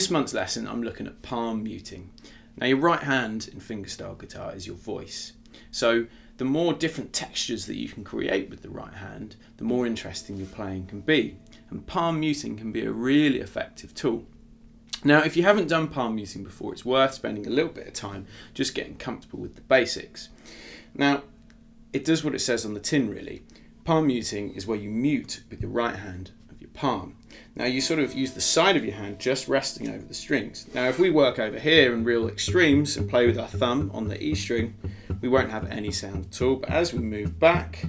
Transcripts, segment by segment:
this month's lesson I'm looking at palm muting. Now your right hand in fingerstyle guitar is your voice. So the more different textures that you can create with the right hand, the more interesting your playing can be. And palm muting can be a really effective tool. Now if you haven't done palm muting before, it's worth spending a little bit of time just getting comfortable with the basics. Now it does what it says on the tin really. Palm muting is where you mute with your right hand of your palm. Now you sort of use the side of your hand just resting over the strings. Now if we work over here in real extremes and play with our thumb on the E string, we won't have any sound at all, but as we move back,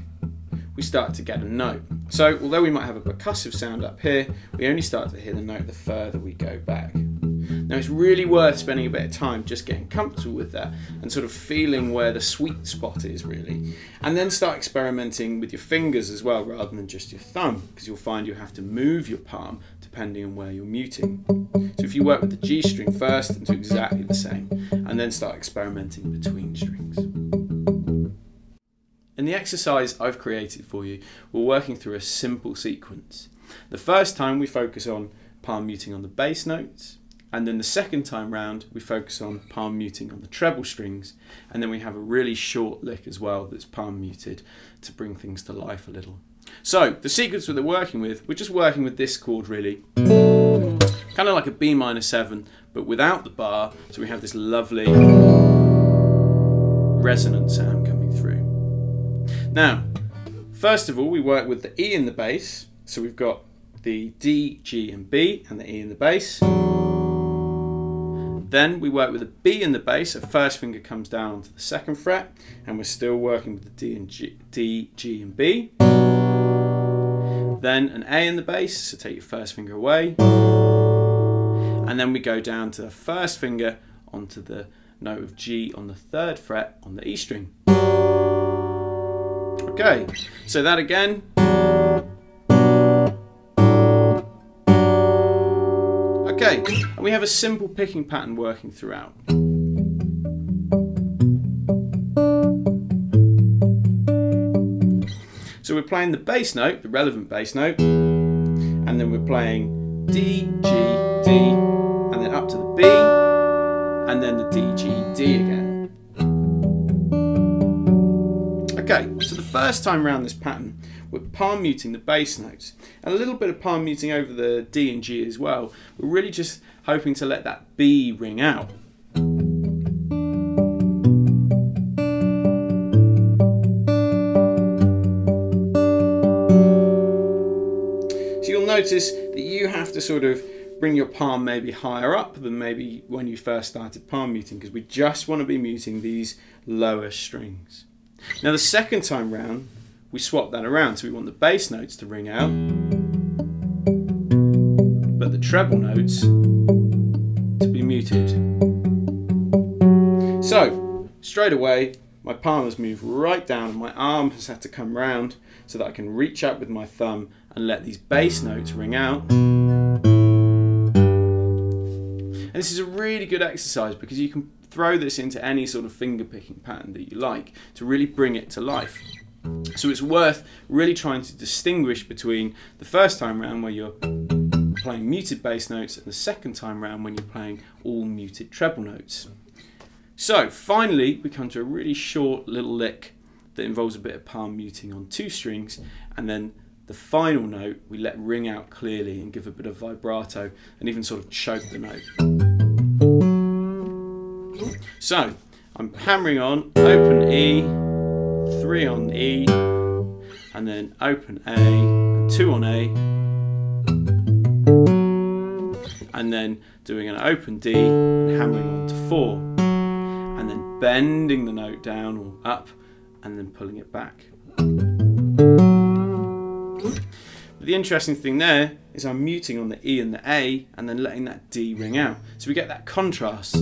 we start to get a note. So although we might have a percussive sound up here, we only start to hear the note the further we go back. Now it's really worth spending a bit of time just getting comfortable with that and sort of feeling where the sweet spot is really. And then start experimenting with your fingers as well rather than just your thumb, because you'll find you have to move your palm depending on where you're muting. So if you work with the G string first and do exactly the same, and then start experimenting between strings. In the exercise I've created for you, we're working through a simple sequence. The first time we focus on palm muting on the bass notes, and then the second time round we focus on palm muting on the treble strings, and then we have a really short lick as well that's palm muted to bring things to life a little. So the sequence that we're working with, we're just working with this chord really, kind of like a B minor 7 but without the bar, so we have this lovely resonant sound coming through. Now first of all we work with the E in the bass, so we've got the D, G and B and the E in the bass. Then we work with a B in the bass, so first finger comes down to the second fret, and we're still working with the D, and D, G and B. Then an A in the bass, so take your first finger away. And then we go down to the first finger onto the note of G on the third fret on the E string. Okay, so that again. Okay, and we have a simple picking pattern working throughout. So we're playing the bass note, the relevant bass note, and then we're playing D, G, D, and then up to the B, and then the D, G, D again. Okay, so the first time around this pattern, we're palm muting the bass notes, and a little bit of palm muting over the D and G as well. We're really just hoping to let that B ring out. So you'll notice that you have to sort of bring your palm maybe higher up than maybe when you first started palm muting, because we just want to be muting these lower strings. Now the second time round, we swap that around, so we want the bass notes to ring out, but the treble notes to be muted. So, straight away, my palm has moved right down and my arm has had to come round so that I can reach up with my thumb and let these bass notes ring out. And this is a really good exercise because you can throw this into any sort of finger picking pattern that you like to really bring it to life. So it's worth really trying to distinguish between the first time round where you're playing muted bass notes and the second time round when you're playing all muted treble notes. So finally we come to a really short little lick that involves a bit of palm muting on two strings, and then the final note we let ring out clearly and give a bit of vibrato and even sort of choke the note. So I'm hammering on open E, 3 on E, and then open A, and 2 on A, and then doing an open D and hammering on to 4, and then bending the note down or up and then pulling it back. But the interesting thing there is I'm muting on the E and the A and then letting that D ring out. So we get that contrast.